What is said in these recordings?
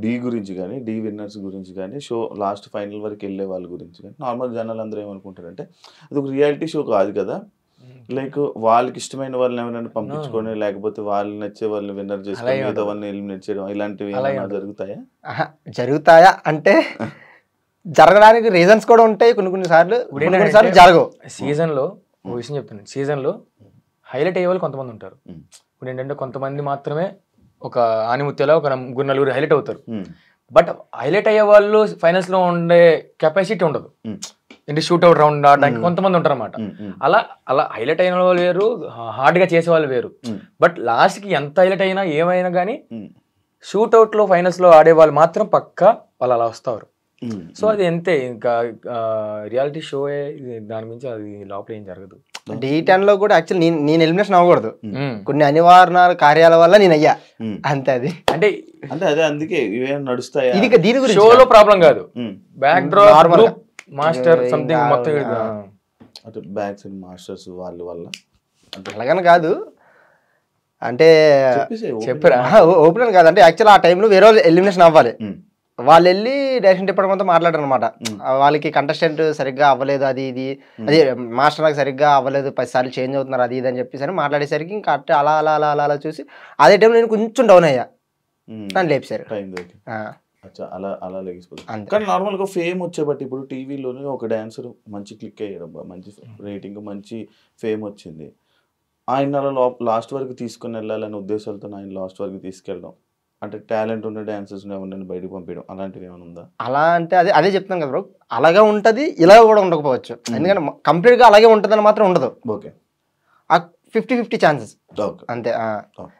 D గురించి కానీ D winners గురించి కానీ షో లాస్ట్ ఫైనల్ వరకు వెళ్ళే వాళ్ళ గురించి కానీ నార్మల్ జనాలు అందరూ ఏమనుకుంటారంటే అది ఒక రియాలిటీ షో కాదు కదా, లైక్ వాళ్ళకి ఇష్టమైన వాళ్ళని ఎవరైనా పంపించుకొని లేకపోతే వాళ్ళు నచ్చే వాళ్ళని విన్నర్ చేసుకొని మిగతా వాళ్ళని ఎలిమినేట్ చేయడం ఇలాంటివి జరుగుతాయా? జరుగుతాయా అంటే జరగడానికి రీజన్స్ కూడా ఉంటాయి, కొన్ని సార్లు జరగవు. సీజన్ లో ఒక విషయం చెప్తాను, సీజన్ లో హైలైట్ అయ్యే వాళ్ళు కొంతమంది ఉంటారు. ఇప్పుడు ఏంటంటే కొంతమంది మాత్రమే ఒక ఆనిముత్యాలో ఒక నలుగురు హైలైట్ అవుతారు. బట్ హైలైట్ అయ్యే వాళ్ళు ఫైనల్స్ లో ఉండే కెపాసిటీ ఉండదు, ఏంటి షూట్అవుట్ రౌండ్ ఆడడానికి కొంతమంది ఉంటారు అన్నమాట. అలా హైలైట్ అయిన వాళ్ళు వేరు, హార్డ్ గా చేసే వాళ్ళు వేరు. బట్ లాస్ట్ కి ఎంత హైలైట్ అయినా ఏమైనా కానీ షూట్అవుట్ లో ఫైనల్స్ లో ఆడే వాళ్ళు మాత్రం పక్కా వాళ్ళు అలా వస్తారు. సో అది అంతే, ఇంకా రియాలిటీ షో దాని మించి అది లోపల ఏం జరగదు. D10 లో కూడా యాక్చువల్లీ నేను ఎలిమినేషన్ అవ్వకూడదు, కొన్ని అనివార్య కార్యాల వల్ల నేను అయ్యా అంతే. అది అంటే అదే అందుకే ఇవేం నడుస్తాయి. ఇది దీని గురించి షోలో ప్రాబ్లం కాదు, బ్యాక్ డ్రాప్ మాస్టర్ సంథింగ్ మొత్తం బ్యాక్ సైడ్ మాస్టర్స్ వాళ్ళ వల్ల అలాగని కాదు. అంటే చెప్పరా ఓపెన్ కాదు, అంటే యాక్చువల్ ఆ టైంలో వేరే వాళ్ళు ఎలిమినేషన్ అవ్వాలి, వాళ్ళు వెళ్ళి డైరెక్షన్ డిపార్ట్మెంట్ తో మాట్లాడారు అనమాట. వాళ్ళకి కంటెస్టెంట్ సరిగ్గా అవ్వలేదు, అది ఇది అది మాస్టర్ నాకు సరిగ్గా అవ్వలేదు, 10 సార్లు చేంజ్ అవుతున్నారు అది ఇది అని చెప్పేసి మాట్లాడేసరికి ఇంకా అట్టే అలా అలా అలా అలా అలా చూసి అదే టైంలో నేను కొంచెం డౌన్ అయ్యా, నన్ను లేపారు. అలా అలా లేకపోతే కానీ నార్మల్ గా ఫేమ్ వచ్చేబట్టి ఇప్పుడు టీవీలోనే ఒక డాన్సర్ మంచి క్లిక్ అయ్యాడు, మంచి రేటింగ్ మంచి ఫేమ్ వచ్చింది, ఆయన లాస్ట్ వరకు తీసుకుని వెళ్ళాలనే ఉద్దేశాలతో ఆయన లాస్ట్ వరకు తీసుకెళ్ళడం, అంటే టాలెంట్ ఉన్న డాన్సర్స్ ఎవరిని బయటకు పంపించడం అలాంటివి ఏమైనా ఉందా? అలా అంటే అదే చెప్తాను కదా బ్రో, అలాగే ఉంటది, ఇలా కూడా ఉండకపోవచ్చు. ఎందుకంటే కంప్లీట్ గా అలాగే ఉంటదని మాత్రం ఉండదు. ఓకే, 50-50 ఛాన్సెస్ అంతే.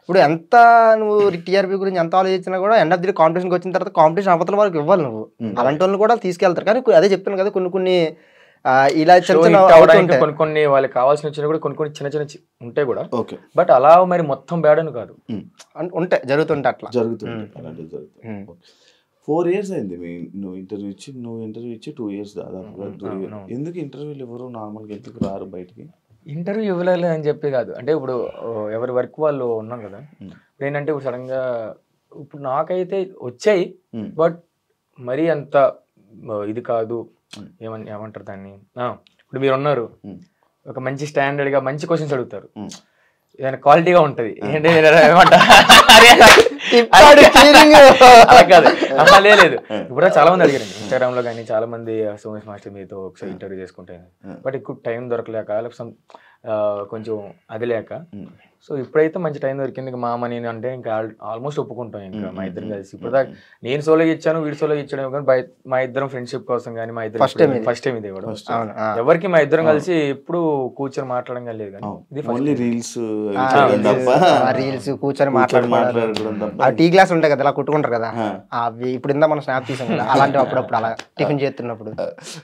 ఇప్పుడు ఎంత నువ్వు టీఆర్పీ గురించి ఎంత ఆలోచించినా కూడా ఎండ్ ఆఫ్ ది కాంపిటీషన్కి వచ్చిన తర్వాత కాంపిటీషన్ అవతల వరకు ఇవ్వాలి నువ్వు, అలాంటి వాళ్ళని కూడా తీసుకెళ్తారు. కానీ అదే చెప్తాను కదా, కొన్ని ఇలా కొన్ని వాళ్ళకి కావాల్సిన వచ్చినా కూడా కొన్ని చిన్న చిన్న ఉంటాయి కూడా. బట్ అలా మరి మొత్తం బ్యాడ్ అని కాదు, ఉంటాయి, జరుగుతుంటే అట్లా జరుగుతుంది. 4 years అయింది నువ్వు ఇంటర్వ్యూ ఇచ్చి 2 years దాదాపుగా. ఎందుకు ఇంటర్వ్యూలు ఎవరు నార్మల్గా ఎందుకు రారు బయటికి? ఇంటర్వ్యూ ఇవ్వలేదు అని చెప్పి కాదు, అంటే ఇప్పుడు ఎవరి వర్క్ వాళ్ళు ఉన్నాం కదా. ఏంటంటే ఇప్పుడు సడన్ గా ఇప్పుడు నాకైతే వచ్చాయి, బట్ మరీ అంత ఇది కాదు. ఏమంటారు దాన్ని, ఇప్పుడు మీరు ఉన్నారు ఒక మంచి స్టాండర్డ్ గా మంచి క్వశ్చన్స్ అడుగుతారు, ఏదైనా క్వాలిటీగా ఉంటది, ఏంటి లేదు. ఇప్పుడు చాలా మంది అడిగారు ఇన్స్టాగ్రామ్ లో కానీ, చాలా మంది సోమేష్ మాస్టర్ మీతో ఒకసారి ఇంటర్వ్యూ చేసుకుంటాను, బట్ ఎక్కువ టైం దొరకలేక కొంచెం అది లేక. సో ఇప్పుడైతే మంచి టైం దొరికింది, ఇంకా మామ నేను అంటే ఇంకా ఆల్మోస్ట్ ఒప్పుకుంటాం ఇంకా మా ఇద్దరం కలిసి. ఇప్పుడు దాకా నేను సోలోకి ఇచ్చాను, వీడి సోలోకి ఇచ్చడం కానీ మా ఇద్దరం ఫ్రెండ్షిప్ కోసం కానీ, మా ఇద్దరం ఫస్ట్ టైం ఇది కూడా ఎవరికి మా ఇద్దరం కలిసి ఎప్పుడు కూర్చొని మాట్లాడడం కానీ లేదు. కానీ ఇది రీల్స్ కూర్చొని మాట్లాడుకోవడం, టీ గ్లాస్ ఉంటాయి కదా అలా కొట్టుకుంటారు కదా, అవి ఇప్పుడు ఇందా మనం స్నాప్ తీసాం కదా, అలాంటివి అప్పుడప్పుడు అలా టిఫిన్ చేస్తున్నప్పుడు.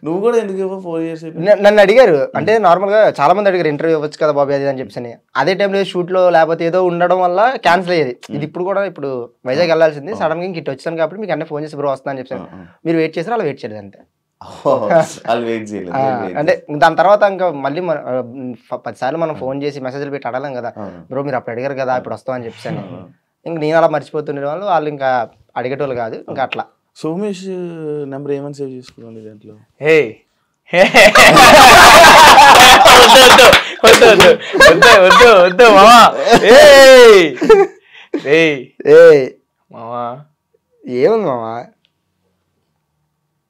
నువ్వు కూడా ఎందుకు 4 years నన్ను అడిగారు, అంటే నార్మల్ గా చాలా మంది అడిగారు ఇంటర్వ్యూ ఇవ్వచ్చు కదా బాబు అది అని చెప్పి. అదే టైంలో షూట్ లో లేకపోతే ఏదో ఉండడం వల్ల క్యాన్సిల్ అయ్యేది. ఇది ఇప్పుడు కూడా ఇప్పుడు వైజాగ్ వెళ్ళాల్సింది, సడన్ గా ఇంక ఇటు వచ్చాను కాబట్టి మీకు అన్నీ ఫోన్ చేసి బ్రో వస్తా అని చెప్పాను. మీరు వెయిట్ చేసారు, అలా వెయిట్ చేయలేదు అంతే. అంటే దాని తర్వాత ఇంకా మళ్ళీ 10 సార్లు మనం ఫోన్ చేసి మెసేజ్లు పెట్టి అడగలేం కదా, బ్రో మీరు అప్పుడు అడిగారు కదా ఇప్పుడు వస్తామని చెప్పాను. ఇంక నేను అలా మర్చిపోతుండే వాళ్ళు ఇంకా అడిగేటోళ్ళు కాదు. ఇంకా అట్లా సోమేష్ నెంబర్ ఏమని సేవ్ చేసుకోండి దాంట్లో? వద్దు మామా, ఏముంది మామా,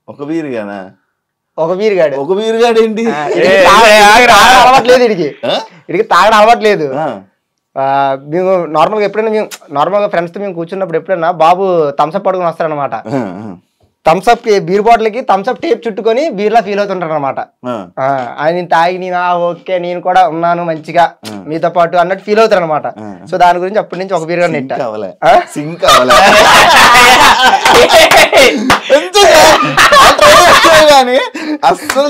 ఒక బీరుగానా? ఒక బీరుగాడు ఏంటి అలవాట్లేదు, ఇడికి తాగడం అలవాట్లేదు. మేము నార్మల్గా ఎప్పుడైనా నార్మల్గా ఫ్రెండ్స్తో మేము కూర్చున్నప్పుడు ఎప్పుడైనా బాబు థమ్స్అప్ పడుకుని వస్తారనమాట. థమ్స్అప్ బీర్ బాటిల్కి థమ్స్అప్ టేప్ చుట్టుకొని బీర్లా ఫీల్ అవుతుంటారు అనమాట. ఆయన తాగి నేను ఓకే నేను కూడా ఉన్నాను మంచిగా మీతో పాటు అన్నట్టు ఫీల్ అవుతారు అనమాట. సో దాని గురించి అప్పటి నుంచి ఒక బీర్ గారు నెట్ అస్సలు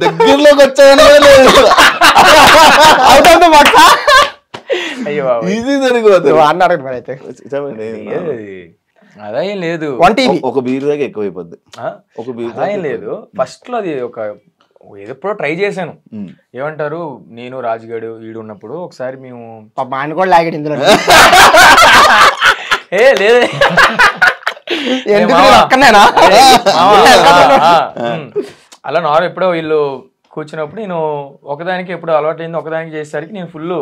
దగ్గరలోకి వచ్చాయని ఈజీ జరిగిపోతుంది అన్నాడు. మరి అయితే అదేం లేదు, ఒక బీర్ దాకా ఎక్కువైపోద్ది. ఒక బీర్ లేదు. ఫస్ట్ లో అది ఎప్పుడో ట్రై చేశాను. ఏమంటారు, నేను రాజుగాడు ఈడు ఉన్నప్పుడు ఒకసారి మేము ఆయన కూడా లాగాడు ఇందులో ఏ లేదు అలా నార్మల్ ఎప్పుడో వీళ్ళు కూర్చున్నప్పుడు నేను ఒకదానికి ఎప్పుడు అలవాటైంది ఒకదానికి చేసేసరికి నేను ఫుల్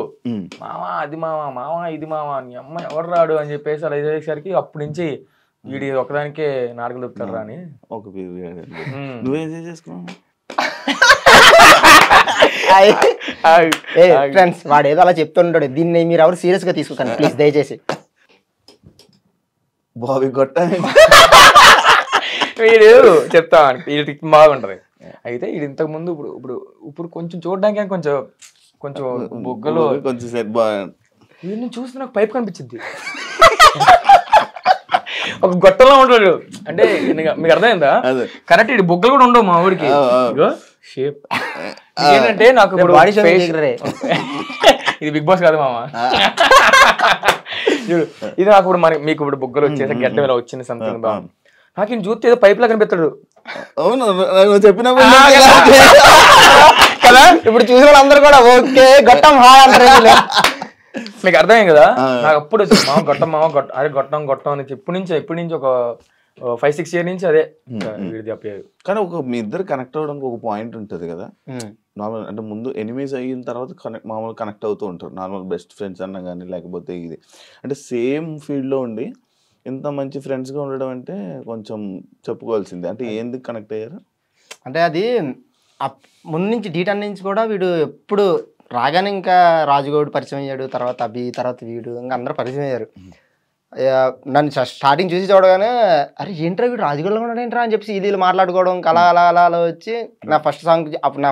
మావా అది మావా ఇది మావా నీ అమ్మ ఎవరు రాడు అని చెప్పేసి అలా చేసేసరికి అప్పటి నుంచి వీడి ఒకదానికే నాటకం దొరుకుతారు రా అని నువ్వేం చేసుకున్నావు ఫ్రెండ్స్ వాడు ఏదో అలా చెప్తుంటాడు దీన్ని మీరు ఎవరు సీరియస్ గా తీసుకోకండి ప్లీజ్ దయచేసి బాబీ గొట్ట వీడు చెప్తా వీడి బాగుంటది అయితే ఇది ఇంతకు ముందు ఇప్పుడు ఇప్పుడు ఇప్పుడు కొంచెం చూడడానికి కొంచెం కొంచెం బొగ్గలో కొంచెం సెట్ బాగా వీడిని చూస్తే నాకు పైప్ కనిపించింది ఒక గొట్టంలో ఉంటాడు అంటే మీకు అర్థమైందా కరెక్ట్ ఇది బొగ్గలు కూడా ఉండవు మా ఊరికి షేప్ ఏంటంటే నాకు ఇప్పుడు ఇది బిగ్ బాస్ కాదు మామ ఇది నాకు ఇప్పుడు మీకు ఇప్పుడు బొగ్గలు వచ్చేసి గడ్డ ఇలా వచ్చింది సంథింగ్ బాగుంది నాకు ఈయన చూస్తే ఏదో పైప్ లా కనిపిస్తాడు అవును చెప్పిన కదా ఇప్పుడు చూసిన వాళ్ళందరూ కూడా ఓకే గొట్టం హాయ్ అంటారు మీకు అర్థమైంది కదా నాకు అప్పుడు గొట్టం మామ అదే గొట్టం అని ఎప్పటి నుంచి ఒక 5-6 years నుంచి అదే కానీ ఒక మీ ఇద్దరు కనెక్ట్ అవ్వడానికి ఒక పాయింట్ ఉంటుంది కదా నార్మల్ అంటే ముందు ఎనిమీస్ అయిన తర్వాత మామూలు కనెక్ట్ అవుతూ ఉంటారు నార్మల్ బెస్ట్ ఫ్రెండ్స్ అన్నా కానీ లేకపోతే ఇది అంటే సేమ్ ఫీల్డ్లో ఉండి ఇంత మంచి ఫ్రెండ్స్గా ఉండడం అంటే కొంచెం చెప్పుకోవాల్సిందే అంటే ఎందుకు కనెక్ట్ అయ్యారు అంటే అది ముందు నుంచి డీటెయిల్ నుంచి కూడా వీడు ఎప్పుడు రాగానే ఇంకా రాజుగౌడ్ పరిచయం అయ్యాడు తర్వాత అభి తర్వాత వీడు ఇంకా అందరూ పరిచయం అయ్యారు నన్ను స్టార్టింగ్ చూసి చూడగానే అరే ఏంట్రా వీడు రాజుగౌడ్లో ఉన్నాడు ఏంట్రా అని చెప్పి వీళ్ళు మాట్లాడుకోవడం అలా అలా అలా అలా వచ్చి నా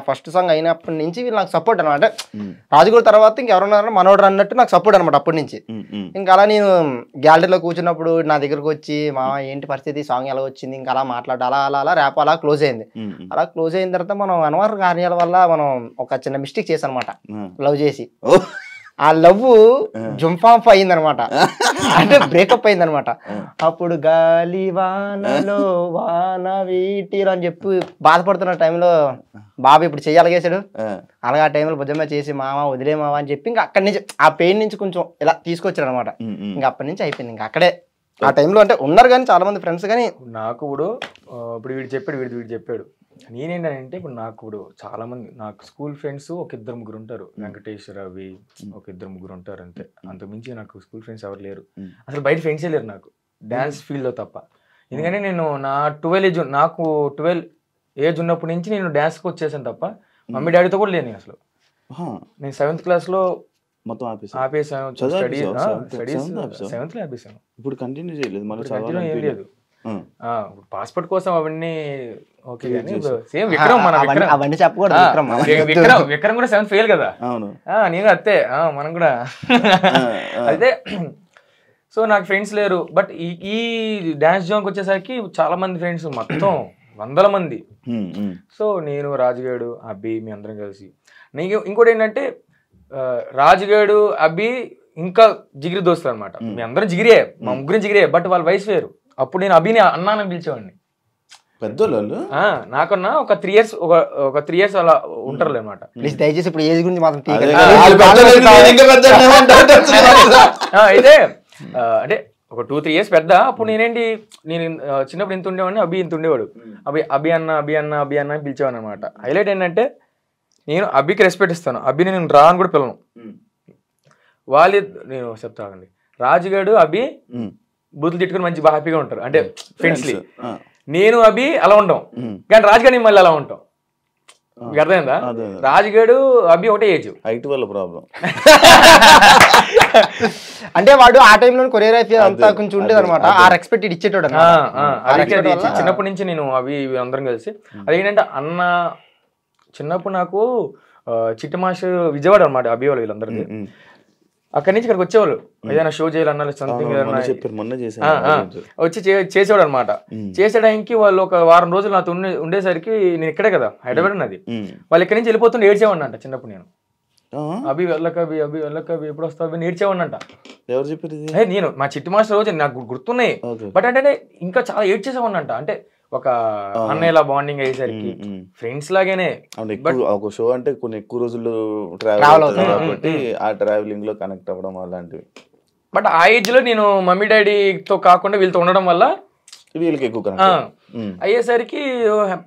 ఫస్ట్ సాంగ్ అయినప్పటి నుంచి వీళ్ళు నాకు సపోర్ట్ అనమాట రాజుగౌడ్ తర్వాత ఇంకెవరున్నారో మనోడు అన్నట్టు నాకు సపోర్ట్ అనమాట అప్పటి నుంచి ఇంకా అలా నేను గ్యాలరీలో కూర్చున్నప్పుడు నా దగ్గరకు వచ్చి మా ఏంటి పరిస్థితి సాంగ్ ఎలా వచ్చింది ఇంకా అలా మాట్లాడు అలా అలా అలా ర్యాప్ అలా క్లోజ్ అయింది అలా క్లోజ్ అయిన తర్వాత మనం అనవసర కార్యాల వల్ల మనం ఒక చిన్న మిస్టేక్ చేసాం అనమాట లవ్ చేసి ఆ లవ్ జుంఫాంఫ్ అయిందనమాట అంటే బ్రేకప్ అయిందనమాట అప్పుడు గాలి వానలో వాన వీటిలో అని చెప్పి బాధపడుతున్న టైంలో బాబు ఇప్పుడు చెయ్యాలగేసాడు అలాగే ఆ టైంలో భుజమే చేసి మామ వదిలే మావా అని చెప్పి ఇంకా అక్కడి నుంచి ఆ పెయిన్ నుంచి కొంచెం ఇలా తీసుకొచ్చాడు అనమాట ఇంకా అప్పటి నుంచి అయిపోయింది ఇంకా అక్కడే ఆ టైంలో అంటే ఉన్నారు కానీ చాలా మంది ఫ్రెండ్స్ కానీ నాకు ఇప్పుడు వీడు చెప్పాడు నేనేంటంటే ఇప్పుడు నాకు ఇప్పుడు చాలా మంది నాకు స్కూల్ ఫ్రెండ్స్ ఒక 2-3 ఉంటారు వెంకటేష్ రవి ఒక 2-3 ఉంటారు అంతే అంతకుమించి నాకు స్కూల్ ఫ్రెండ్స్ ఎవరు లేరు అసలు బయట ఫ్రెండ్సే లేరు నాకు డాన్స్ ఫీల్డ్ లో తప్ప ఎందుకంటే నేను నా 12 ఏజ్ ఉన్నప్పటి నుంచి నేను డాన్స్కి వచ్చేసాను తప్ప మమ్మీ డాడీతో కూడా లేను అసలు నేను 7th class లో మొత్తం ఆపేసాను స్టడీస్ 7th లో ఆపేసాను ఇప్పుడు కంటిన్యూ చేయలేదు మళ్ళీ ఏం లేదు పాస్పోర్ట్ కోసం అవన్నీ ఓకే సేమ్ విక్రమ్ మన అవన్నీ చెప్పకూడదు విక్రమ్ కూడా 7th ఫెయిల్ కదా నేను అత్తే మనం కూడా అయితే సో నాకు ఫ్రెండ్స్ లేరు బట్ ఈ డాన్స్ జోన్కి వచ్చేసరికి చాలా మంది ఫ్రెండ్స్ మొత్తం 100 మంది సో నేను రాజుగాడు అబ్బి మీ అందరం కలిసి నీకు ఇంకోటి ఏంటంటే రాజుగాడు అబ్బి ఇంకా జిగిరి దోస్తులు అనమాట మీ అందరం జిగిరే మా ముగ్గురం జిగిరే బట్ వాళ్ళ వయసు వేరు అప్పుడు నేను అభిని అన్నానని పిలిచేవాడిని పెద్దోళ్ళు నాకన్నా ఒక 3 years ఒక 3 years అలా ఉంటారు అనమాట దయచేసి ఇప్పుడు ఏజ్ గురించి మాత్రం అయితే అంటే ఒక 2-3 years పెద్ద అప్పుడు నేను చిన్నప్పుడు ఇంత ఉండేవాడిని అభి ఇంత ఉండేవాడు అభి అన్న అని పిలిచేవాడిని అనమాట హైలైట్ ఏంటంటే నేను అభికి రెస్పెక్ట్ ఇస్తాను అభిని నేను రా అని కూడా పిలను నేను చెప్తానండి రాజుగాడు అభి బూతులు తిట్టుకుని మంచి బాగా హ్యాపీగా ఉంటారు అంటే ఫ్రెండ్స్లీ నేను అభి అలా ఉంటాం కానీ రాజుగాడి మళ్ళీ అలా ఉంటాం మీకు అర్థమైందా రాజుగాడు అభి ఒకటే ఏజ్ హైట్ వల్ల ప్రాబ్లం అంటే వాడు ఆ టైంలో కొరియోగ్రఫీ అంతా కొంచెం ఉండేది అనమాట ఆ రెస్పెక్ట్ ఇచ్చేటోడు చిన్నప్పటి నుంచి నేను అవి అందరం కలిసి అదేంటంటే అన్న చిన్నప్పుడు నాకు చిట్టి మాస్టర్ విజయవాడ అనమాట అభి వాళ్ళు వీళ్ళందరికీ అక్కడి నుంచి ఇక్కడికి వచ్చేవాళ్ళు ఏదైనా షో చేయాలన్నా సంథింగ్ వచ్చి చేసేవాడు అనమాట చేసేటానికి వాళ్ళు ఒక వారం రోజులు నాతో ఉండేసరికి నేను ఇక్కడే కదా హైదరాబాద్ ఉన్నది వాళ్ళు ఇక్కడి నుంచి వెళ్ళిపోతుంటే ఏడ్చేవాడిని అంట చిన్నప్పుడు నేను అభి వెళ్ళకవి ఎప్పుడు వస్తావు నేర్చేవాడిని అంట ఎవరు చెప్పారు నేను మా చిట్టి మాస్టర్ రోజు నాకు గుర్తున్నాయి బట్ అంటే ఇంకా చాలా ఏడ్చేసేవాడిని అంట అంటే ఒక అన్నయ్యలా బాండింగ్ అయ్యేసరికి ఫ్రెండ్స్ లాగానే ఒక షో అంటే కొన్ని ఎక్కువ రోజులు ట్రావెల్ అవుతుంది కాబట్టి ఆ ట్రావెలింగ్ లో కనెక్ట్ అవ్వడం అలాంటివి బట్ ఆ ఏజ్ లో నేను మమ్మీ డాడీతో కాకుండా వీళ్ళతో ఉండడం వల్ల వీళ్ళకి ఎక్కువ అయ్యేసరికి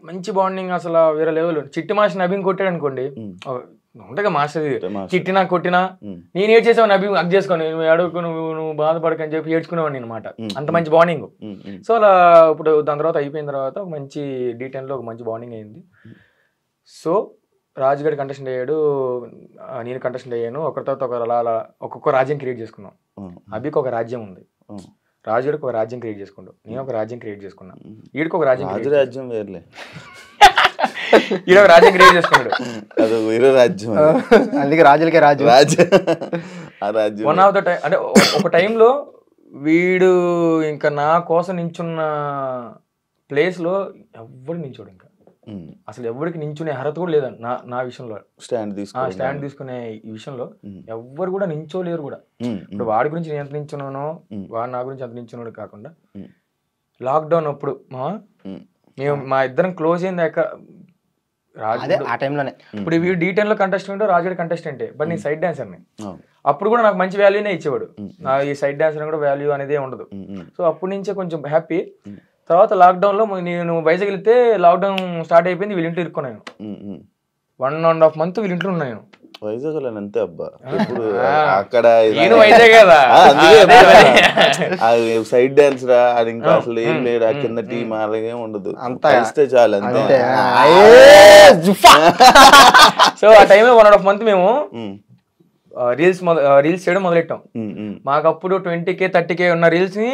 మంచి బాండింగ్ అసలు వేరే లెవెల్. చిట్టి మాస్టర్ నబీని కొట్టాడు అనుకోండి, ఉంటాయి మాస్టర్ చిట్టినా కొట్టినా నేను ఏడ్ చేసావు నబీ అక్ చేసుకోని నువ్వు అడుగు నువ్వు బాధపడక అని చెప్పి ఏడ్చుకునేవాడిని అనమాట. అంత మంచి బాండింగ్. సో అలా ఇప్పుడు దాని తర్వాత అయిపోయిన తర్వాత ఒక మంచి D10 లో ఒక మంచి బాండింగ్ అయింది. సో రాజు గడి కంటెస్టెంట్ అయ్యాడు, నేను కంటెస్టెంట్ అయ్యాను. ఒకరి తర్వాత ఒకరు అలా అలా ఒక్కొక్క రాజ్యం క్రియేట్ చేసుకున్నాం. అభికి ఒక రాజ్యం ఉంది, రాజుడికి ఒక రాజ్యం క్రియేట్ చేసుకుంటాం, నేను ఒక రాజ్యం క్రియేట్ చేసుకున్నా, వీడికి ఒక రాజ్యం వేర్లే ఈడ ఒక రాజ్యం క్రియేట్ చేసుకున్నాడు. అది వేరే రాజ్యం, అందుకే రాజులకే రాజ్యం. వన్ ఆఫ్ ద టైం అంటే ఒక టైంలో వీడు ఇంకా నా కోసం నించున్న ప్లేస్ లో ఎవడు నించోడు, ఇంకా అసలు ఎవరికి నించునే అర్హత కూడా లేదు నా విషయంలో. స్టాండ్ తీసుకునే ఈ విషయంలో ఎవ్వరు కూడా నించోలేరు కూడా. ఇప్పుడు వాడి గురించి నేను ఎంత నించున్నానో వాడు నా గురించి ఎంత నించున్నాడు కాకుండా లాక్డౌన్ అప్పుడు మేము మా ఇద్దరం క్లోజ్ అయింది ఆ టైంలోనే. ఇప్పుడు వీడు D10 లో కంటెస్టెంట్, రాజుడి కంటెస్టెంటే, బట్ నేను సైడ్ డాన్సర్ని. అప్పుడు కూడా నాకు మంచి వాల్యూనే ఇచ్చేవాడు, నా ఈ సైడ్ డాన్సర్ కూడా వాల్యూ అనేది ఉండదు. సో అప్పటి నుంచే కొంచెం హ్యాపీ. తర్వాత లాక్డౌన్ లో నేను వైజాగ్ వెళ్తే లాక్డౌన్ స్టార్ట్ అయిపోయింది, వీళ్ళ ఇంట్లో ఇరుక్కున్నాను. 1.5 months వీళ్ళ ఇంట్లో ఉన్నాను. వైజాగ్ అంతే అబ్బా, అక్కడ సైడ్ డాన్స్ రా, అది ఇంకా అసలు ఏం లేదు, ఆ కింద టీం అలాగే ఉండదు, కలిస్తే చాలు అంతే. సో ఆ టైంలో 1.5 months మేము రీల్స్ చేయడం మొదలెట్టాం. మాకు అప్పుడు 20K 30K ఉన్న రీల్స్ ని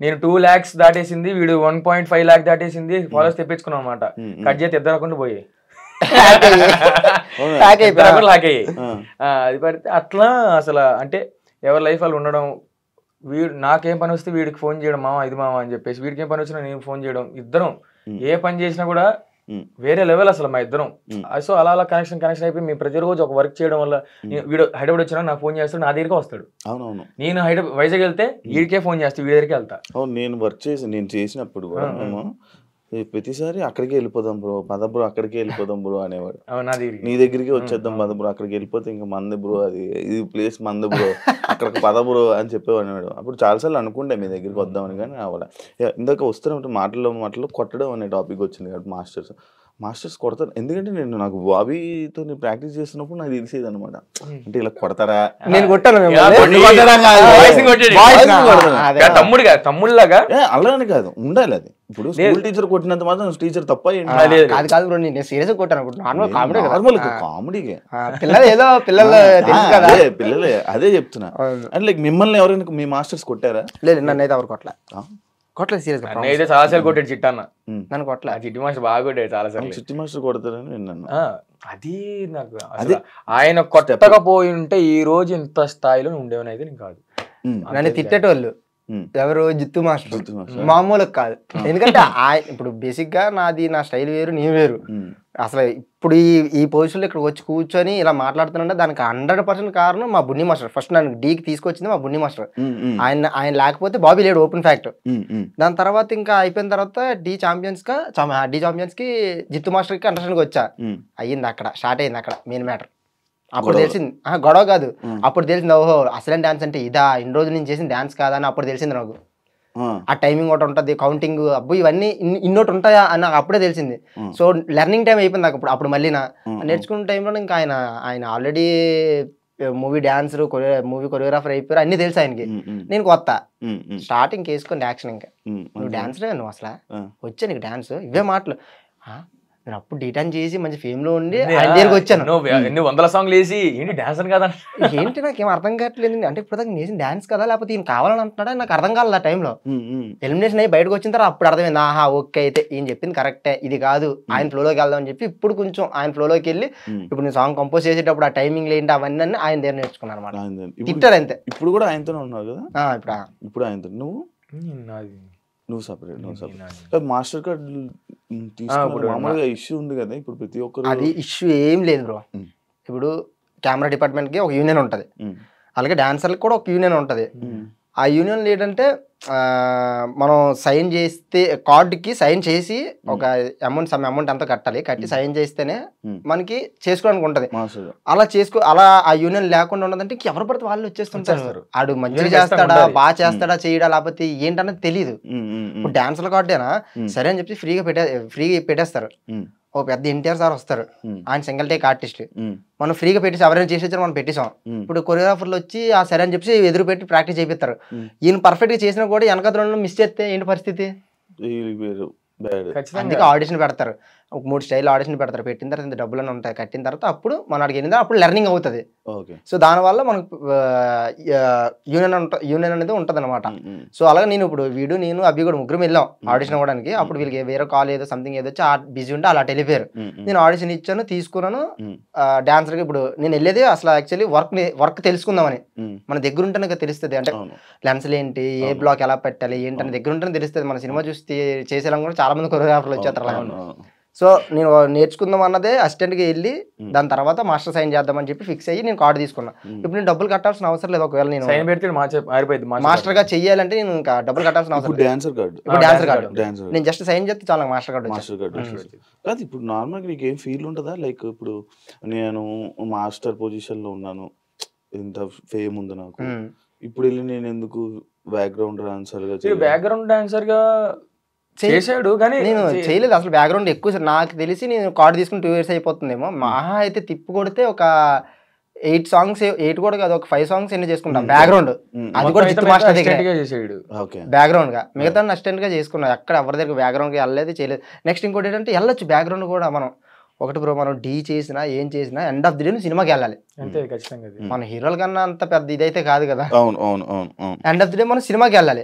నేను 2 lakhs దాటేసింది, వీడు 1.5 lakh దాటేసింది, ఫాలోవర్స్ తెప్పించుకున్నాం అనమాట. కట్ చేతి ఇద్దరు అకౌంట్ పోయి లాక్ అయ్యి అది పడితే అట్లా అసలు అంటే ఎవరి లైఫ్ వాళ్ళు ఉండడం. వీడు నాకేం పని వస్తే వీడికి ఫోన్ చేయడం, మామ ఇది మామ అని చెప్పేసి, వీడికి ఏం పని వచ్చినా నేను ఫోన్ చేయడం, ఇద్దరం ఏ పని చేసినా కూడా వేరే లెవెల్ అసలు మా ఇద్దరం. సో అలా అలా కనెక్షన్ అయిపోయి మేము ప్రతిరోజు ఒక వర్క్ చేయడం వల్ల వీడు హైదరాబాద్ వచ్చినా నాకు ఫోన్ చేస్తాడు, నా దగ్గరికి వస్తాడు. అవునవును, నేను వైజాగ్ వెళ్తే వీడికే ఫోన్ చేస్తాడు, వీడి దగ్గరికి వెళ్తా. నేను వర్క్ చేసినప్పుడు కూడా మేము ప్రతిసారి అక్కడికి వెళ్ళిపోదాం బ్రో, పద బ్రో అక్కడికి వెళ్ళిపోదాం బ్రో అనేవాడు. నీ దగ్గరికి వచ్చేద్దాం పద బ్రో, అక్కడికి వెళ్ళిపోతే ఇంకా మంది బ్రో, అది ఇది ప్లేస్ మంది బ్రో, అక్కడికి పద బ్రో అని చెప్పేవాడు అనేవాడు. అప్పుడు చాలాసార్లు అనుకుంటే మీ దగ్గరికి వద్దామని, కానీ అవ్వాలి. ఇందాక వస్తున్నట్టు మాటల్లో కొట్టడం అనే టాపిక్ వచ్చింది కాబట్టి మాస్టర్స్ కొడతారు. ఎందుకంటే నాకు బాబీతో ప్రాక్టీస్ చేస్తున్నప్పుడు నాకు తెలిసేది అనమాట, అంటే ఇలా కొడతారా, నేను కొట్టాను తమ్ముళ్ళగా అలానే కాదు ఉండాలి. అది ఇప్పుడు స్కూల్ టీచర్ కొట్టినంత మాత్రం టీచర్ తప్ప కాదు బ్రో, నేను సీరియస్ కొట్టాను. నార్మల్ కామెడీగా పిల్లలే అదే చెప్తున్నా. అంటే లైక్ మిమ్మల్ని ఎవరైనా మీ మాస్టర్స్ కొట్టారా? లేదు, నన్ను అయితే ఎవరు కొట్టలేదు సీరియస్ గా. అయితే చాలాసార్లు కొట్టాడు చిట్టన్న, నన్ను కొట్టలే. చిట్టి మాస్టర్ బాగా కొట్టాడు చాలాసార్లు. చిట్టి మాస్టర్ కొడతారని విన్నాను. అది నాకు అదే ఆయన కొట్టకపోయి ఉంటే ఈ రోజు ఇంత స్థాయిలో ఉండేవని అయితే నేను కాదు. నన్ను తిట్టేటోళ్ళు ఎవరు, జిత్తు మాస్టర్, మామూలుగా కాదు. ఎందుకంటే ఇప్పుడు బేసిక్ గా నా స్టైల్ వేరు, నీ వేరు. అసలు ఇప్పుడు ఈ పొజిషన్ లో ఇక్కడ వచ్చి కూర్చొని ఇలా మాట్లాడుతున్నా దానికి 100% కారణం మా బున్ని మాస్టర్. ఫస్ట్ నన్ను డీకి తీసుకొచ్చింది మా బున్ని మాస్టర్. ఆయన లేకపోతే బాబీ లేడు, ఓపెన్ ఫ్యాక్ట్. దాని తర్వాత ఇంకా అయిపోయిన తర్వాత డి ఛాంపియన్స్ కి జిత్తు మాస్టర్ కి అండర్స్టాండింగ్ వచ్చా. అయ్యింది అక్కడ, స్టార్ట్ అయింది అక్కడ మెయిన్ మ్యాటర్. అప్పుడు తెలిసింది, గొడవ కాదు, అప్పుడు తెలిసింది ఓహో అసలైన డాన్స్ అంటే ఇదా, ఇన్ని రోజులు నేను చేసిన డాన్స్ కాదా అని అప్పుడు తెలిసింది నాకు. ఆ టైమింగ్ ఒకటి ఉంటుంది, కౌంటింగ్, అబ్బు ఇవన్నీ ఇన్నోటి ఉంటాయా అని నాకు అప్పుడే తెలిసింది. సో లెర్నింగ్ టైం అయిపోయింది నాకు అప్పుడు. మళ్ళీ నేర్చుకున్న టైంలో ఇంకా ఆయన already movie dancer, movie choreographer అయిపోయారు, అన్ని తెలుసు ఆయనకి. నేను కొత్త స్టార్టింగ్ వేసుకోండి యాక్షన్. ఇంకా నువ్వు డాన్సరే, నువ్వు అసలు వచ్చా నీకు డాన్స్, ఇవే మాటలు. నేను అప్పుడు D10 చేసి మంచి ఫేమ్ లో ఉండి ఆయన దగ్గరికి వచ్చాను. ఎన్ని 100 సాంగ్లు వేసి ఏంటి డాన్సర్ కదా, ఏంటి నాకేం అర్థం కావట్లేదు. అంటే ఇప్పుడు దాకా నేను డాన్స్ కదా లేకపోతే ఈయన కావాలని అంటున్నాడా నాకు అర్థం కాలేదు. ఆ టైంలో ఎలిమినేషన్ అయ్యి బయటకు వచ్చిన తర్వాత అప్పుడు అర్థమైంది, ఆహా ఓకే అయితే ఈయన చెప్పింది కరెక్టే, ఇది కాదు, ఆయన ఫ్లోలోకి వెళ్దాం అని చెప్పి ఇప్పుడు కొంచెం ఆయన ఫ్లోలోకి వెళ్ళి ఇప్పుడు నేను సాంగ్ కంపోజ్ చేసేటప్పుడు ఆ టైమింగ్ ఏంటి అవన్నీ ఆయన దగ్గర నేర్చుకున్నాను అనమాట. తిట్టారు అంతే. ఇప్పుడు కూడా ఆయనతోనే ఉన్నావు కదా? ఇప్పుడు ఆయనతో నువ్వు సపరేట్ మాస్టర్ కార్డ్ మామూలుగా ఇష్యూ ఉంది కదా ఇప్పుడు ప్రతి ఒక్కరు. అది ఇష్యూ ఏం లేదు బ్రో. ఇప్పుడు కెమెరా డిపార్ట్మెంట్ కి ఒక యూనియన్ ఉంటది, అలాగే డాన్సర్లకు కూడా ఒక యూనియన్ ఉంటది. ఆ యూనియన్ ఏంటంటే మనం సైన్ చేస్తే కార్డుకి సైన్ చేసి ఒక సమ్ అమౌంట్ అంతా కట్టాలి, కట్టి సైన్ చేస్తేనే మనకి చేసుకోవడానికి ఉంటది. అలా ఆ యూనియన్ లేకుండా ఉన్నదంటే ఎవరు పడితే వాళ్ళు వచ్చేస్తుంటారు. ఆడు మంచిగా చేస్తాడా, బాగా చేస్తాడా, చేయడా, లేకపోతే ఏంటన్నది తెలియదు. ఇప్పుడు డాన్సుల కార్డేనా సరే అని చెప్పి ఫ్రీగా పెట్టేస్తారు. ఓ పెద్ద ఎన్టీఆర్ సార్ వస్తారు, ఆయన సింగిల్ టేక్ ఆర్టిస్ట్, మనం ఫ్రీగా పెట్టేసి ఎవరైనా చేసేసారు మనం పెట్టేసాం. ఇప్పుడు కొరియోగ్రాఫర్లు వచ్చి ఆ సరే అని చెప్పి ఎదురు పెట్టి ప్రాక్టీస్ చేపిస్తారు. ఈయన పర్ఫెక్ట్ గా చేసినా కూడా వెనక మిస్ చేస్తే ఏంటి పరిస్థితి? అందుకే ఆడిషన్ పెడతారు, ఒక 3 స్టైల్ ఆడిషన్ పెడతారు. పెట్టిన తర్వాత ఇంత డబ్బులు ఉంటాయి, కట్టిన తర్వాత అప్పుడు మన అడిగింది అప్పుడు లెర్నింగ్ అవుతుంది. సో దానివల్ల మనకు యూనియన్ అనేది ఉంటుంది అనమాట. సో అలాగే నేను ఇప్పుడు నేను అభి కూడా ముగ్గురు వెళ్ళాం ఆడిషన్ అవ్వడానికి. అప్పుడు వీళ్ళకి వేరే కాల్ ఏదో సంథింగ్ ఏదో వచ్చి బిజీ ఉంటే అలా వెళ్ళిపోయారు. నేను ఆడిషన్ ఇచ్చాను, తీసుకున్నాను. డాన్సర్గా ఇప్పుడు నేను వెళ్ళేది అసలు యాక్చువల్లీ వర్క్ తెలుసుకుందామని. మన దగ్గర ఉంటేనే తెలుస్తుంది, అంటే లెన్స్లు ఏంటి, ఏ బ్లాక్ ఎలా పెట్టాలి ఏంటని దగ్గర ఉంటేనే తెలుస్తుంది. మన సినిమా చూసి చేసేలా కూడా చాలా మంది కొరియోగ్రాఫర్లు వచ్చేస్తారు అలా. సో నేను నేర్చుకుందాం అన్నదే అసిస్టెంట్కి వెళ్ళి దాని తర్వాత మాస్టర్ సైన్ చేద్దామని చెప్పి ఫిక్స్ అయ్యి నేను కార్డు తీసుకున్నా. ఇప్పుడు నేను డబ్బులు కట్టాల్సిన అవసరం లేదు. ఒకవేళ నేను మాస్టర్ గా చెయ్యాలంటే నేను ఇంకా డబ్బులు కట్టాల్సిన అవసరం లేదు. డాన్సర్ కార్డు నేను జస్ట్ సైన్ చేస్తే చాలా మాస్టర్ కార్డు. కాదు ఇప్పుడు నార్మల్గా నీకు ఏం ఫీల్ ఉంటుందా? లైక్ ఇప్పుడు నేను మాస్టర్ పొజిషన్ లో ఉన్నాను, ఇంత ఫేమ్ ఉంది నాకు, ఇప్పుడు వెళ్ళి నేను ఎందుకు బ్యాక్గ్రౌండ్ డాన్సర్ గా చేశాడు కానీ నేను చేయలేదు అసలు. బ్యాక్గ్రౌండ్ ఎక్కువ నాకు తెలిసి నేను కార్డు తీసుకుని 2 years అయిపోతుందేమో. మహా అయితే తిప్పు కొడితే ఒక 8 songs, 8 కూడా కాదు, ఒక 5 songs ఎన్ని చేసుకుంటాం బ్యాక్గ్రౌండ్. అది కూడా జిత్తు మాస్టర్ దగ్గర బ్యాక్గ్రౌండ్ గా, మిగతా అసిస్టెంట్ గా చేసుకున్నాం. ఎక్కడ ఎవరి దగ్గర బ్యాక్గ్రౌండ్ గా వెళ్ళలేదు, చేయలేదు. నెక్స్ట్ ఇంకోటి ఏంటంటే వెళ్ళొచ్చు బ్యాక్గ్రౌండ్ కూడా. మనం ఒకటి బ్రో, మనం డీ చేసినా ఏం చేసినా ఎండ్ ఆఫ్ ది డే సినిమాకి వెళ్ళాలి. మన హీరోల కన్నా అంత పెద్ద ఇదైతే కాదు కదా. ఎండ్ ఆఫ్ ది డే మనం సినిమాకి వెళ్ళాలి.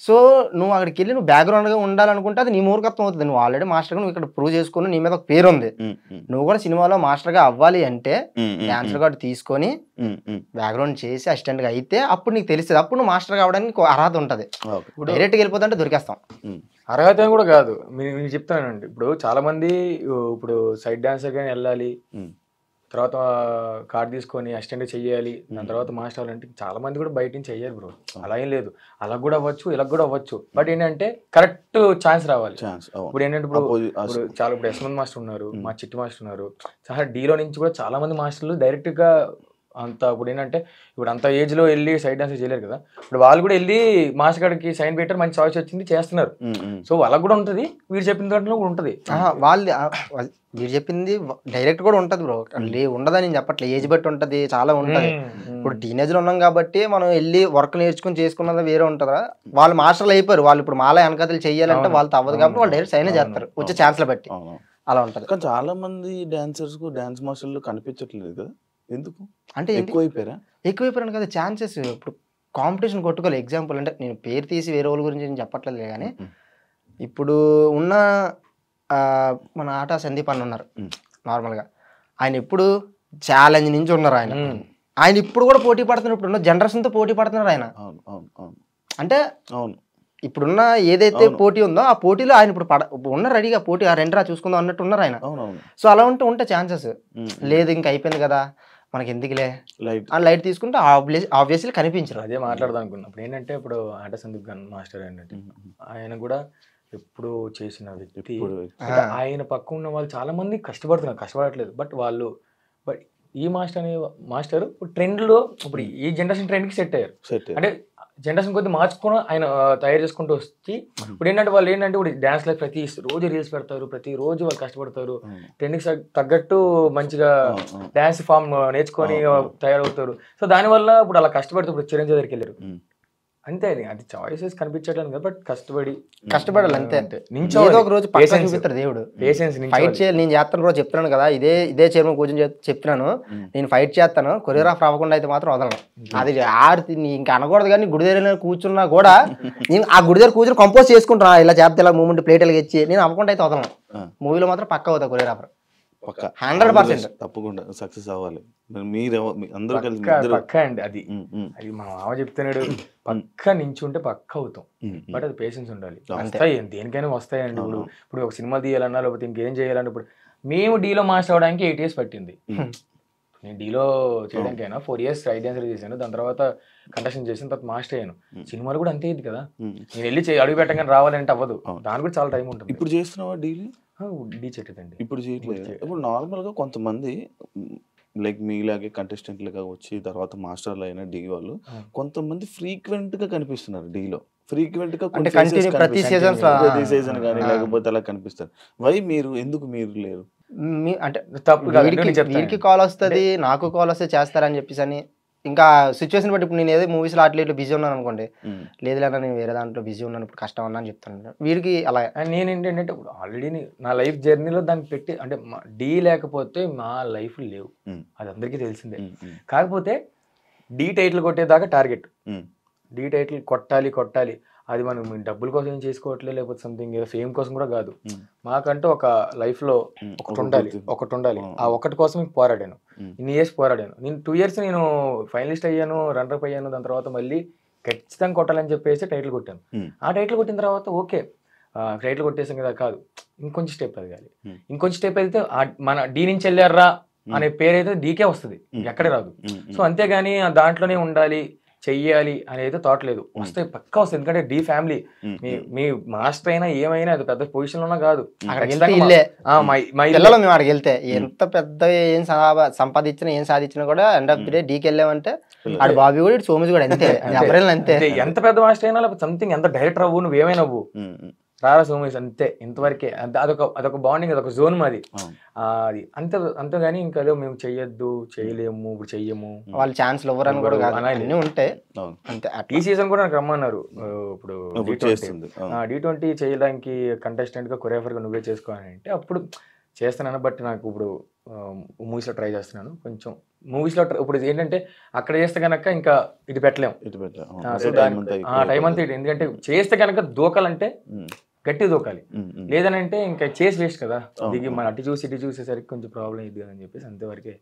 సో నువ్వు అక్కడికి వెళ్ళి నువ్వు బ్యాక్గ్రౌండ్ గా ఉండాలనుకుంటే అది నీ మూర్ఖత్వం అవుతుంది. నువ్వు ఆల్రెడీ మాస్టర్ గా నువ్వు ఇక్కడ ప్రూవ్ చేసుకుని నీ మీద ఒక పేరు ఉంది. నువ్వు కూడా సినిమాలో మాస్టర్ గా అవ్వాలి అంటే డాన్సర్ కార్డు తీసుకొని బ్యాక్గ్రౌండ్ చేసి అసిస్టెంట్ గా అయితే అప్పుడు నీకు తెలుస్తుంది. అప్పుడు నువ్వు మాస్టర్ గా అవ్వడానికి అర్హత ఉంటది. డైరెక్ట్ గా వెళ్ళిపోతుంటే దొరికేస్తాం. అర్హత అని కూడా కాదు, నేను చెప్తానండి. ఇప్పుడు చాలా మంది ఇప్పుడు సైడ్ డాన్సర్ గానీ వెళ్ళాలి, తర్వాత కార్డు తీసుకొని అసిస్టెంట్ చెయ్యాలి, దాని తర్వాత మాస్టర్ అవ్వాలంటే చాలా మంది కూడా బయట నుంచి చెయ్యారు బ్రో. అలా ఏం లేదు, అలా కూడా అవ్వచ్చు, ఇలా కూడా అవ్వచ్చు. బట్ ఏంటంటే కరెక్ట్ ఛాన్స్ రావాలి. ఇప్పుడు ఏంటంటే ఇప్పుడు యశ్వంత్ మాస్టర్ ఉన్నారు, మా చిట్టు మాస్టర్ ఉన్నారు, చాలా డీలో నుంచి కూడా చాలా మంది మాస్టర్లు డైరెక్ట్ గా అంత ఇప్పుడు ఏంటంటే ఇప్పుడు అంత ఏజ్ లో వెళ్ళి సైడ్ డాన్స్ చేయలేరు కదా. ఇప్పుడు వాళ్ళు కూడా వెళ్ళి మాస్టర్ గారికి సైన్ పెట్టారు, మంచి చాయిస్ వచ్చింది, చేస్తున్నారు. సో వాళ్ళకి కూడా ఉంటది, వీరు చెప్పిన దాంట్లో కూడా ఉంటది. మీరు చెప్పింది డైరెక్ట్ కూడా ఉంటది బ్రో, ఉండదని నేను చెప్పట్లే. ఏజ్ బట్టి ఉంటది, చాలా ఉంటది. ఇప్పుడు టీనేజ్ లో ఉన్నాం కాబట్టి మనం వెళ్ళి వర్క్ నేర్చుకుని చేసుకున్నది వేరే ఉంటదా. వాళ్ళు మాస్టర్లు అయిపోయారు, వాళ్ళు ఇప్పుడు మాలా వెనకతలు చెయ్యాలంటే వాళ్ళతో అవ్వదు కాబట్టి వాళ్ళు డైరెక్ట్ సైన్ చేస్తారు వచ్చే ఛాన్స్లు బట్టి. అలా ఉంటది. కానీ చాలా మంది డాన్సర్స్ కు డాన్స్ మాస్టర్లు కనిపించట్లేదు కదా, ఎందుకు? అంటే ఎక్కువైపోయాను కదా ఛాన్సెస్. ఇప్పుడు కాంపిటీషన్ కొట్టుకోవాలి. ఎగ్జాంపుల్ అంటే నేను పేరు తీసి వేరే వాళ్ళ గురించి నేను చెప్పట్లేదు కానీ ఇప్పుడు ఉన్న మన ఆటా సందీప్ అన్న ఉన్నారు నార్మల్గా. ఆయన ఎప్పుడు ఛాలెంజ్ నుంచి ఉన్నారు. ఆయన ఇప్పుడు కూడా పోటీ పడుతున్నారు, ఇప్పుడున్న జనరేషన్తో పోటీ పడుతున్నారు ఆయన. అంటే ఇప్పుడున్న ఏదైతే పోటీ ఉందో ఆ పోటీలో ఆయన ఇప్పుడు ఉన్న రెడీగా పోటీ ఆ రెండురా చూసుకుందాం అన్నట్టు ఉన్నారు ఆయన. సో అలా ఉంటే ఛాన్సెస్ లేదు, ఇంకా అయిపోయింది కదా మనకి ఎందుకులే లైట్ తీసుకుంటే ఆబ్వియస్లీ కనిపించరు. అదే మాట్లాడదాం అనుకున్నా. ఇప్పుడు ఏంటంటే ఇప్పుడు ఆటా సందీప్ మాస్టర్ ఏంటంటే ఆయన కూడా ఎప్పుడు చేసిన వ్యక్తి. ఆయన పక్క ఉన్న వాళ్ళు చాలా మంది కష్టపడట్లేదు. బట్ ఈ మాస్టర్ ట్రెండ్ లో ఇప్పుడు ఈ జనరేషన్ ట్రెండ్ కి సెట్ అయ్యారు. అంటే జనరేషన్ కొద్ది మార్చుకొని ఆయన తయారు చేసుకుంటూ వచ్చి ఇప్పుడు ఏంటంటే వాళ్ళు ఏంటంటే ఇప్పుడు డాన్స్ లైఫ్ ప్రతి రోజు రీల్స్ పెడతారు, ప్రతి రోజు వాళ్ళు కష్టపడతారు, ట్రెండ్కి తగ్గట్టు మంచిగా డాన్స్ ఫామ్ నేర్చుకొని తయారవుతారు. సో దానివల్ల ఇప్పుడు అలా కష్టపడుతూ ఇప్పుడు చిరంజీవి దగ్గరికి వెళ్ళారు. అంతే, అది చాయిసెస్ కనిపించడం కదా, బట్ కష్టపడాలి అంతే. ఏదో ఒక రోజు చూపిస్తారు దేవుడు. ఫైట్ చేయాలి. నేను చేస్తాను రోజు చెప్తున్నాను కదా, ఇదే చైర్మన్ కూర్చొని చెప్తున్నాను, నేను ఫైట్ చేస్తాను, కొరియోగ్రాఫర్ అవ్వకుండా అయితే మాత్రం వదలను. అది ఇంకా అనకూడదు కానీ గుడి దగ్గర కూర్చున్నా కూడా నేను ఆ గుడి దగ్గర కూర్చొని కంపోజ్ చేసుకుంటున్నా, ఇలా చేస్తే ఇలా మూమెంట్ ప్లేట్లు ఇచ్చి నేను అవ్వకుండా అయితే వదలను. మూవీలో మాత్రం పక్కా అవుతా కొరియోగ్రాఫర్ 100%. తప్పకుండా సక్సెస్ అవ్వాలి. మీరు అందరూ పక్కా అండి. అది మా మామ చెప్తున్నాడు, పక్కా నించుంటే పక్కా అవుతాం. బట్ అది పేషెన్స్ ఉండాలి. వస్తాయి, దేనికైనా వస్తాయండి. ఇప్పుడు ఒక సినిమా తీయాలన్నా లేకపోతే ఇంకేం చేయాలన్నా ఇప్పుడు మేము డీలో మాస్టర్ అవడానికి 8 years పట్టింది. నేను డీలో చేయడానికైనా 4 years రైడ్ డాన్సర్ చేశాను, దాని తర్వాత కంటెస్టెంట్ చేసిన తర్వాత మాస్టర్ అయ్యాను. సినిమాలు కూడా అంతే ఇది కదా, నేను వెళ్ళి అడుగు పెట్టగానే రావాలంటే అవ్వదు, దాని కూడా చాలా టైం ఉంటుంది. ఇప్పుడు చేస్తున్నావా డీలు? డీ చేయట్లేదండి ఇప్పుడు చేయట్లేదు. ఇప్పుడు నార్మల్గా కొంతమంది లైక్ మీలాగే కంటెస్టెంట్లుగా వచ్చి తర్వాత మాస్టర్లు అయిన డీ వాళ్ళు కొంతమంది ఫ్రీక్వెంట్గా కనిపిస్తున్నారు డీలో, ఫ్రీక్వెంట్గా ప్రతి సీజన్ కానీ లేకపోతే అలా కనిపిస్తారు. వై మీరు ఎందుకు మీరు లేరు? అంటే వీరికి కాల్ వస్తుంది, నాకు కాల్ వస్తే చేస్తారని చెప్పేసి అని, ఇంకా సిచ్యువేషన్ బట్టి ఇప్పుడు నేను ఏదో మూవీస్లో అట్లా బిజీ ఉన్నాను అనుకోండి, లేదు లేదా నేను వేరే దాంట్లో బిజీ ఉన్నాను ఇప్పుడు కష్టం అన్నా అని చెప్తాను. వీరికి అలా నేను ఏంటంటే ఆల్రెడీ నా లైఫ్ జర్నీలో దానికి పెట్టి అంటే డీ లేకపోతే మా లైఫ్ లేవు, అది అందరికీ తెలిసిందే. కాకపోతే డీ టైటిల్ కొట్టేదాకా టార్గెట్, డీ టైటిల్ కొట్టాలి, అది మనం డబ్బుల కోసం ఏం చేసుకోవట్లేదు, లేకపోతే సంథింగ్ ఏదో ఫేమ్ కోసం కూడా కాదు. మాకంటూ ఒక లైఫ్లో ఒకటి ఉండాలి, ఆ ఒక్కటి కోసం పోరాడాను, ఇన్ని ఇయర్స్ పోరాడాను. నేను 2 years నేను ఫైనలిస్ట్ అయ్యాను, రన్నర్ అయ్యాను, దాని తర్వాత మళ్ళీ ఖచ్చితంగా కొట్టాలని చెప్పేసి టైటిల్ కొట్టాను. ఆ టైటిల్ కొట్టిన తర్వాత ఓకే టైటిల్ కొట్టేసాం కదా, కాదు ఇంకొంచెం స్టెప్ ఎదగాలి, ఇంకొంచెం స్టెప్ ఎదిగితే మన డీ నుంచి వెళ్ళారా అనే పేరు అయితే డీకే వస్తుంది, ఎక్కడే రాదు. సో అంతేగాని దాంట్లోనే ఉండాలి చెయ్యాలి అనేది థాట్ లేదు, వస్తే పక్కా వస్తుంది. ఎందుకంటే డీ ఫ్యామిలీ, మీ మాస్టర్ అయినా ఏమైనా అది పెద్ద పొజిషన్ లోనా కాదు, పిల్లలు మేము అక్కడికి వెళ్తే ఎంత పెద్ద ఏం సంపాదించినా ఏం సాధించినా కూడా ఎండ్ ఆఫ్ ది డే డీకి వెళ్ళామంటే ఆడు బాబీ కూడా ఇటు సోమేష్ కూడా అంతే, అంతే. ఎంత పెద్ద మాస్టర్ అయినా లేకపోతే సంథింగ్ ఎంత డైరెక్టర్ అవ్వు, నువ్వేమైనా అవ్వు, రారా సోమేష్ అంతే, ఇంతవరకే. అదొక బాండింగ్, అదొక జోన్ మాది, అది అంతేగాని ఇంకా అదే మేము చెయ్యొద్దు చేయలేము ఇప్పుడు చెయ్యము వాళ్ళు ఛాన్స్ ఇవ్వరని కూడా అన్నీ ఉంటాయి అంతే. ఈ సీజన్ కూడా నాకు రమ్మన్నారు, ఇప్పుడు D20 చేయడానికి కంటెస్టెంట్ గా కొరియోగ్రాఫర్ గా నువ్వే చేసుకోవాలని అంటే అప్పుడు చేస్తున్నాను. బట్ నాకు ఇప్పుడు మూవీస్ లో ట్రై చేస్తున్నాను, కొంచెం మూవీస్ లో ఇప్పుడు ఏంటంటే అక్కడ చేస్తే కనుక ఇంకా ఇటు పెట్టలేము, టైం అంతా ఇటు. ఎందుకంటే చేస్తే కనుక దూకాలంటే గట్టి దూకాలి, లేదనంటే ఇంకా చేసి వేస్ట్ కదా, దిగి మన అటు చూసేసరికి కొంచెం ప్రాబ్లం ఇది అని చెప్పేసి అంతవరకే.